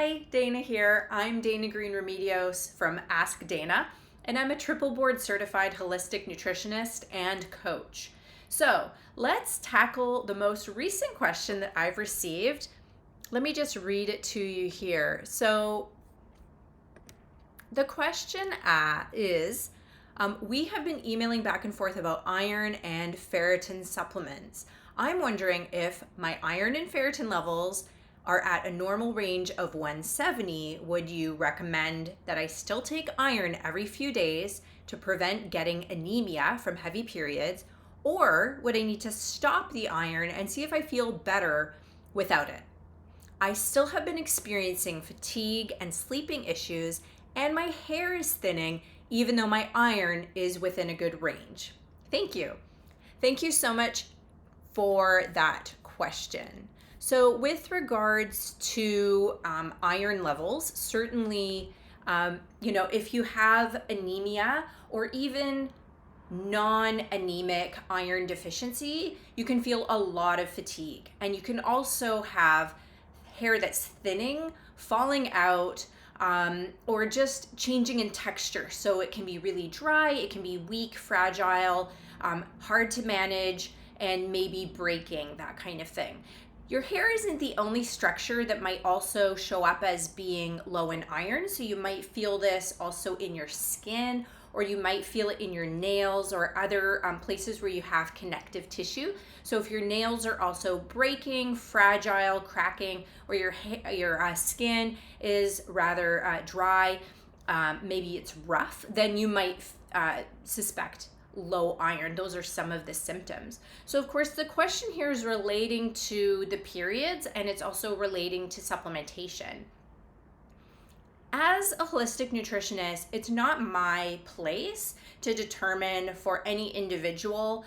Hi, Dana here. I'm Dana Green Remedios from Ask Dana, and I'm a triple board certified holistic nutritionist and coach. So let's tackle the most recent question that I've received. Let me just read it to you here. So the question is, we have been emailing back and forth about iron and ferritin supplements. I'm wondering if my iron and ferritin levels are at a normal range of 170, would you recommend that I still take iron every few days to prevent getting anemia from heavy periods, or would I need to stop the iron and see if I feel better without it? I still have been experiencing fatigue and sleeping issues, and my hair is thinning even though my iron is within a good range. Thank you. Thank you so much for that question. So with regards to iron levels, certainly, if you have anemia or even non-anemic iron deficiency, you can feel a lot of fatigue. And you can also have hair that's thinning, falling out, or just changing in texture. So it can be really dry, it can be weak, fragile, hard to manage, and maybe breaking, that kind of thing. Your hair isn't the only structure that might also show up as being low in iron. So you might feel this also in your skin, or you might feel it in your nails or other places where you have connective tissue. So if your nails are also breaking, fragile, cracking, or your skin is rather dry, maybe it's rough, then you might suspect low iron. Those are some of the symptoms. So of course the question here is relating to the periods, and it's also relating to supplementation. As a holistic nutritionist, it's not my place to determine for any individual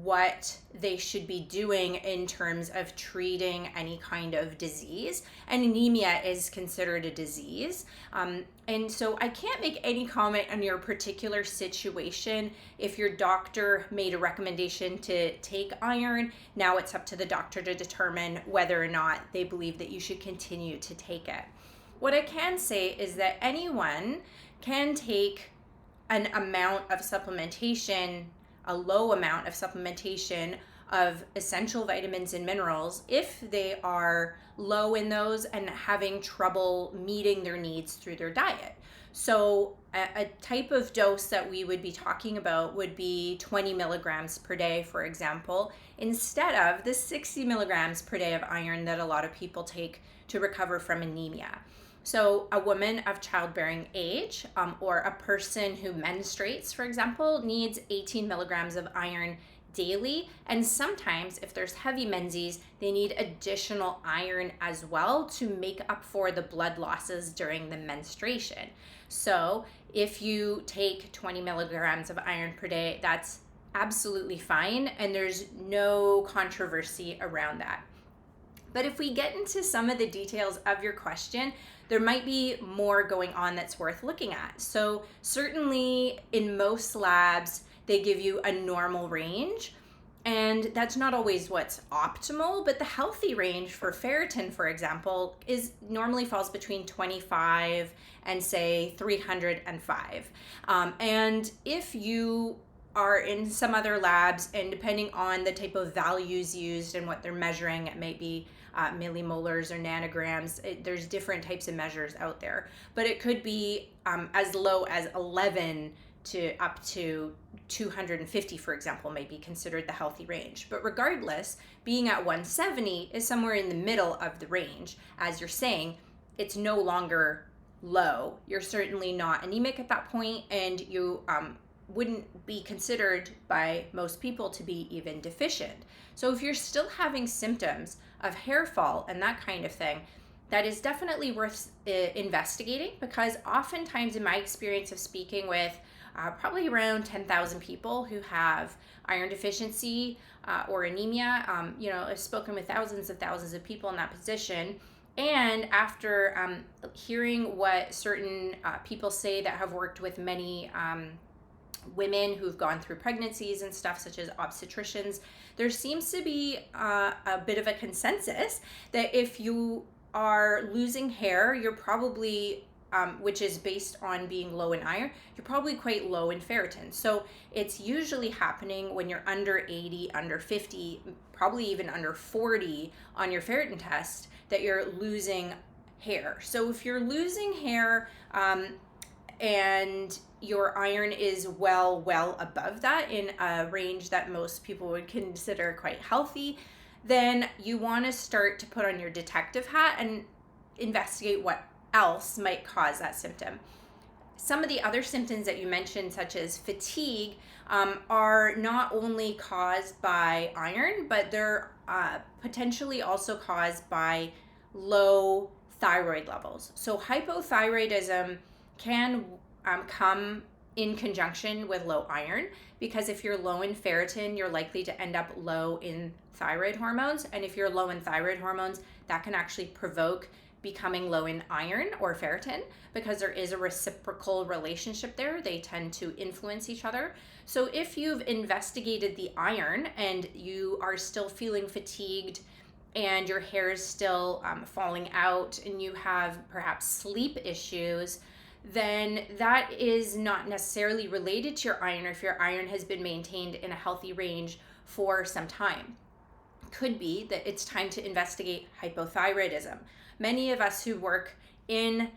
what they should be doing in terms of treating any kind of disease. And anemia is considered a disease. And so I can't make any comment on your particular situation. If your doctor made a recommendation to take iron, now it's up to the doctor to determine whether or not they believe that you should continue to take it. What I can say is that anyone can take an amount of supplementation, a low amount of supplementation of essential vitamins and minerals if they are low in those and having trouble meeting their needs through their diet. So a type of dose that we would be talking about would be 20 milligrams per day, for example, instead of the 60 milligrams per day of iron that a lot of people take to recover from anemia. So a woman of childbearing age or a person who menstruates, for example, needs 18 milligrams of iron daily. And sometimes if there's heavy menses, they need additional iron as well to make up for the blood losses during the menstruation. So if you take 20 milligrams of iron per day, that's absolutely fine. And there's no controversy around that. But if we get into some of the details of your question, there might be more going on that's worth looking at. So certainly in most labs, they give you a normal range, and that's not always what's optimal, but the healthy range for ferritin, for example, is normally falls between 25 and say 305. And if you are in some other labs, and depending on the type of values used and what they're measuring, it may be millimolars or nanograms. There's different types of measures out there, but it could be as low as 11 to up to 250, for example, may be considered the healthy range. But regardless, being at 170 is somewhere in the middle of the range. As you're saying, it's no longer low. You're certainly not anemic at that point, and you wouldn't be considered by most people to be even deficient. So if you're still having symptoms of hair fall and that kind of thing, that is definitely worth investigating, because oftentimes in my experience of speaking with probably around 10,000 people who have iron deficiency or anemia, I've spoken with thousands of people in that position. And after hearing what certain people say that have worked with many women who've gone through pregnancies and stuff, such as obstetricians, there seems to be a bit of a consensus that if you are losing hair, you're probably, which is based on being low in iron, you're probably quite low in ferritin. So it's usually happening when you're under 80, under 50, probably even under 40 on your ferritin test, that you're losing hair. So if you're losing hair and your iron is well above that, in a range that most people would consider quite healthy, then you want to start to put on your detective hat and investigate what else might cause that symptom. Some of the other symptoms that you mentioned, such as fatigue, are not only caused by iron, but they're potentially also caused by low thyroid levels. So hypothyroidism can come in conjunction with low iron, because if you're low in ferritin, you're likely to end up low in thyroid hormones. And if you're low in thyroid hormones, that can actually provoke becoming low in iron or ferritin, because there is a reciprocal relationship there. They tend to influence each other. So if you've investigated the iron and you are still feeling fatigued and your hair is still falling out and you have perhaps sleep issues, then that is not necessarily related to your iron, if your iron has been maintained in a healthy range for some time. Could be that it's time to investigate hypothyroidism. Many of us who work in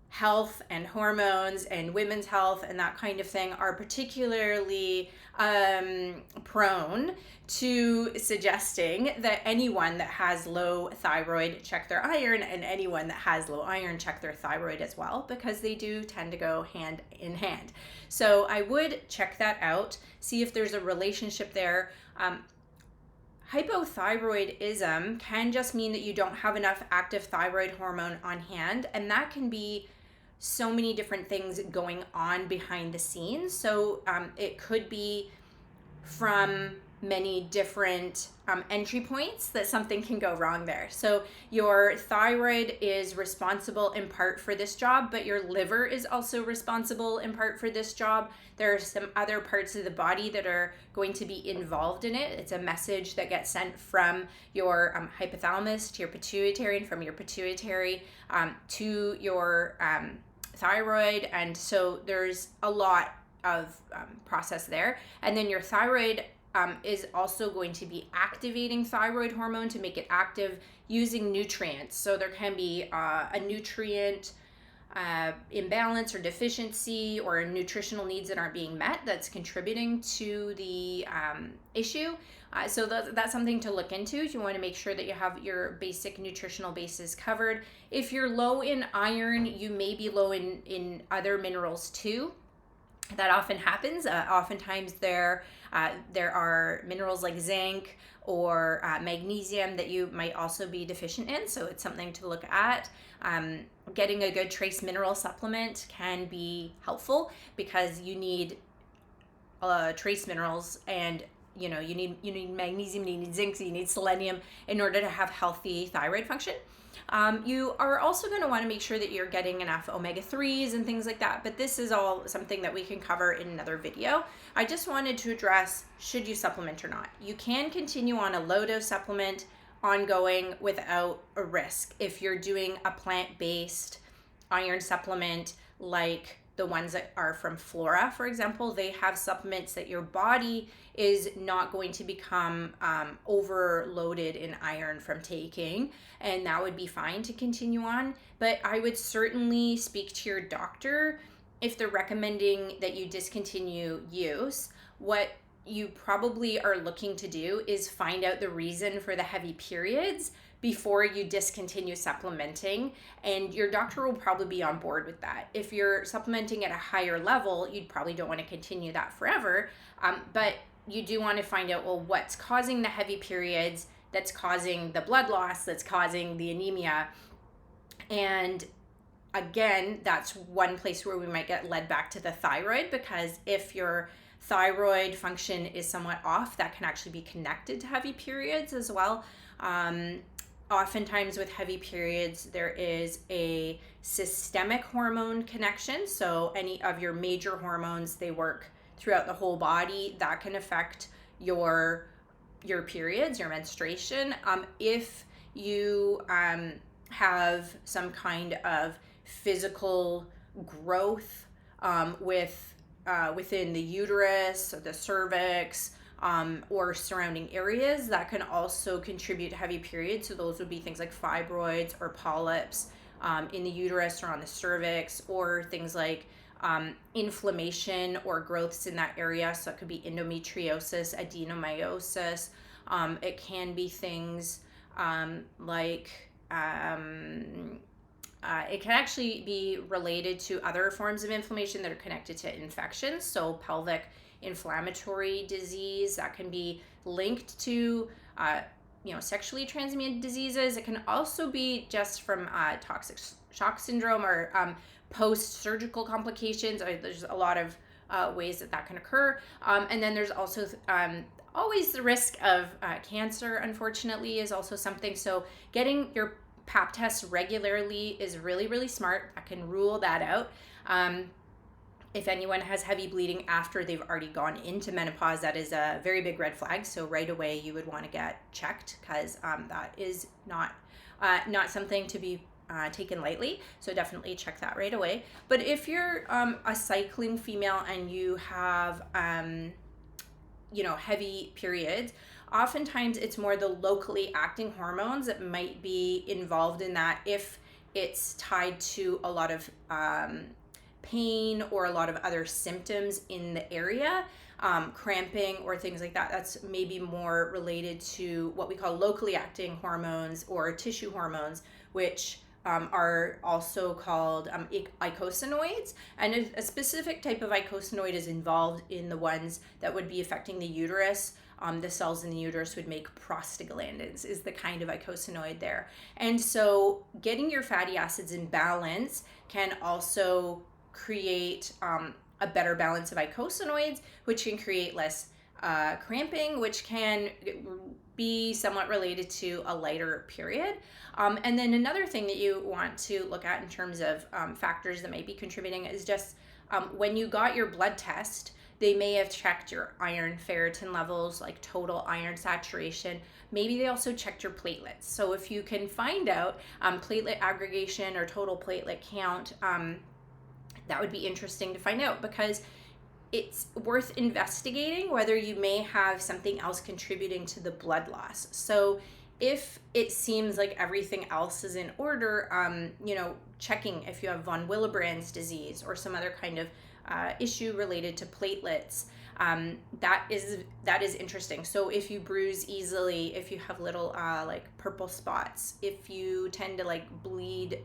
health and hormones and women's health and that kind of thing are particularly prone to suggesting that anyone that has low thyroid check their iron, and anyone that has low iron check their thyroid as well, because they do tend to go hand in hand. So I would check that out, see if there's a relationship there. Hypothyroidism can just mean that you don't have enough active thyroid hormone on hand, and that can be so many different things going on behind the scenes. So it could be from many different entry points that something can go wrong there. So your thyroid is responsible in part for this job, but your liver is also responsible in part for this job. There are some other parts of the body that are going to be involved in it. It's a message that gets sent from your hypothalamus to your pituitary, and from your pituitary to your thyroid. And so there's a lot of process there. And then your thyroid is also going to be activating thyroid hormone to make it active using nutrients. So there can be a nutrient imbalance or deficiency, or nutritional needs that aren't being met, that's contributing to the issue. So that's something to look into. You want to make sure that you have your basic nutritional bases covered. If you're low in iron, you may be low in other minerals too. That often happens. Oftentimes there are minerals like zinc or magnesium that you might also be deficient in. So it's something to look at. Getting a good trace mineral supplement can be helpful, because you need trace minerals, and you need magnesium, you need zinc, you need selenium in order to have healthy thyroid function. You are also going to want to make sure that you're getting enough omega-3s and things like that, but this is all something that we can cover in another video. I just wanted to address, should you supplement or not? You can continue on a low-dose supplement ongoing without a risk. If you're doing a plant-based iron supplement, like the ones that are from Flora, for example, they have supplements that your body is not going to become overloaded in iron from taking, and that would be fine to continue on. But I would certainly speak to your doctor if they're recommending that you discontinue use. What you probably are looking to do is find out the reason for the heavy periods before you discontinue supplementing, and your doctor will probably be on board with that. If you're supplementing at a higher level, you probably don't want to continue that forever, but you do want to find out, well, what's causing the heavy periods, that's causing the blood loss, that's causing the anemia. And again, that's one place where we might get led back to the thyroid, because if your thyroid function is somewhat off, that can actually be connected to heavy periods as well. Oftentimes with heavy periods, there is a systemic hormone connection. So any of your major hormones, they work throughout the whole body. That can affect your periods, your menstruation. If you have some kind of physical growth within the uterus or the cervix, or surrounding areas, that can also contribute to heavy periods. So those would be things like fibroids or polyps in the uterus or on the cervix, or things like inflammation or growths in that area. So it could be endometriosis, adenomyosis. It can be things like it can actually be related to other forms of inflammation that are connected to infections. So pelvic inflammatory disease, that can be linked to sexually transmitted diseases. It can also be just from toxic shock syndrome or post-surgical complications. There's a lot of ways that can occur. And then there's also always the risk of cancer, unfortunately, is also something. So getting your pap tests regularly is really, really smart. I can rule that out. If anyone has heavy bleeding after they've already gone into menopause, that is a very big red flag. So right away you would want to get checked, because that is not something to be taken lightly. So definitely check that right away. But if you're a cycling female and you have heavy periods, oftentimes it's more the locally acting hormones that might be involved in that. If it's tied to a lot of pain or a lot of other symptoms in the area, cramping or things like that, that's maybe more related to what we call locally acting hormones or tissue hormones, which are also called eicosanoids. And a specific type of eicosanoid is involved in the ones that would be affecting the uterus. The cells in the uterus would make prostaglandins, is the kind of eicosanoid there. And so getting your fatty acids in balance can also create a better balance of eicosanoids, which can create less cramping, which can be somewhat related to a lighter period. And then another thing that you want to look at in terms of factors that might be contributing is just when you got your blood test, they may have checked your iron ferritin levels, like total iron saturation. Maybe they also checked your platelets. So if you can find out platelet aggregation or total platelet count, that would be interesting to find out, because it's worth investigating whether you may have something else contributing to the blood loss. So if it seems like everything else is in order, checking if you have von Willebrand's disease or some other kind of issue related to platelets, that is interesting. So if you bruise easily, if you have little like purple spots, if you tend to like bleed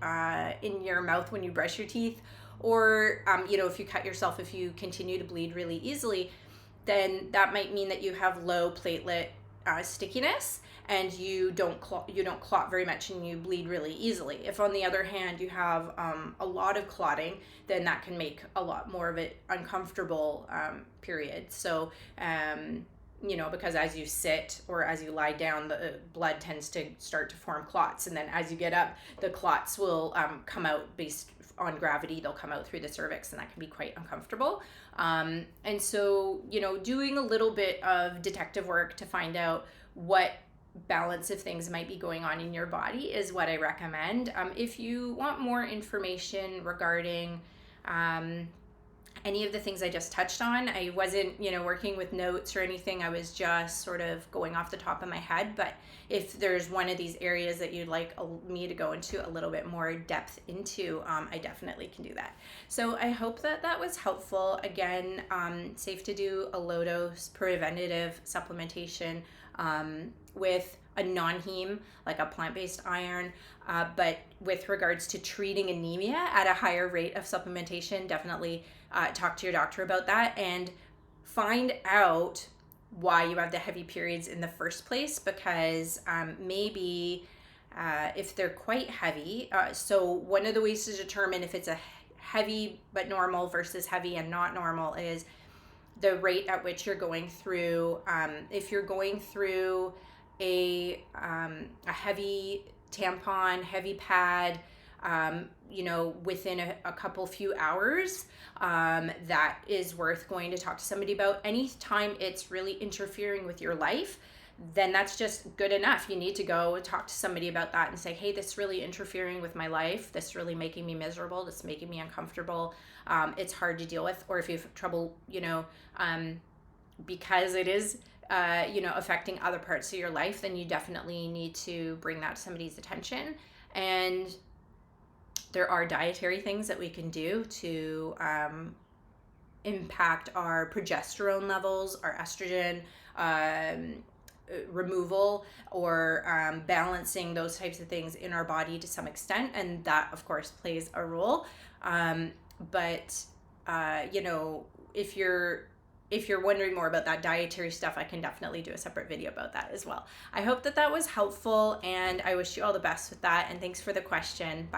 in your mouth when you brush your teeth, or if you cut yourself, if you continue to bleed really easily, then that might mean that you have low platelet stickiness, and you don't clot very much, and you bleed really easily. If on the other hand you have a lot of clotting, then that can make a lot more of it uncomfortable period. So because as you sit or as you lie down, the blood tends to start to form clots, and then as you get up, the clots will come out based on gravity. They'll come out through the cervix, and that can be quite uncomfortable. And so, doing a little bit of detective work to find out what balance of things might be going on in your body is what I recommend. If you want more information regarding any of the things I just touched on, I wasn't, working with notes or anything. I was just sort of going off the top of my head. But if there's one of these areas that you'd like me to go into a little bit more depth into, I definitely can do that. So I hope that was helpful. Again, safe to do a low dose preventative supplementation with a non-heme, like a plant-based iron, but with regards to treating anemia at a higher rate of supplementation, definitely talk to your doctor about that and find out why you have the heavy periods in the first place, because maybe if they're quite heavy, so one of the ways to determine if it's a heavy but normal versus heavy and not normal is the rate at which you're going through. If you're going through a heavy tampon, heavy pad, within a couple few hours, that is worth going to talk to somebody about. Anytime it's really interfering with your life, then that's just good enough. You need to go talk to somebody about that and say, hey, this is really interfering with my life. This is really making me miserable. This is making me uncomfortable. It's hard to deal with. Or if you have trouble, because it is, affecting other parts of your life, then you definitely need to bring that to somebody's attention. And there are dietary things that we can do to impact our progesterone levels, our estrogen removal, or balancing those types of things in our body to some extent. And that, of course, plays a role. But if you're wondering more about that dietary stuff, I can definitely do a separate video about that as well. I hope that was helpful, and I wish you all the best with that. And thanks for the question. Bye.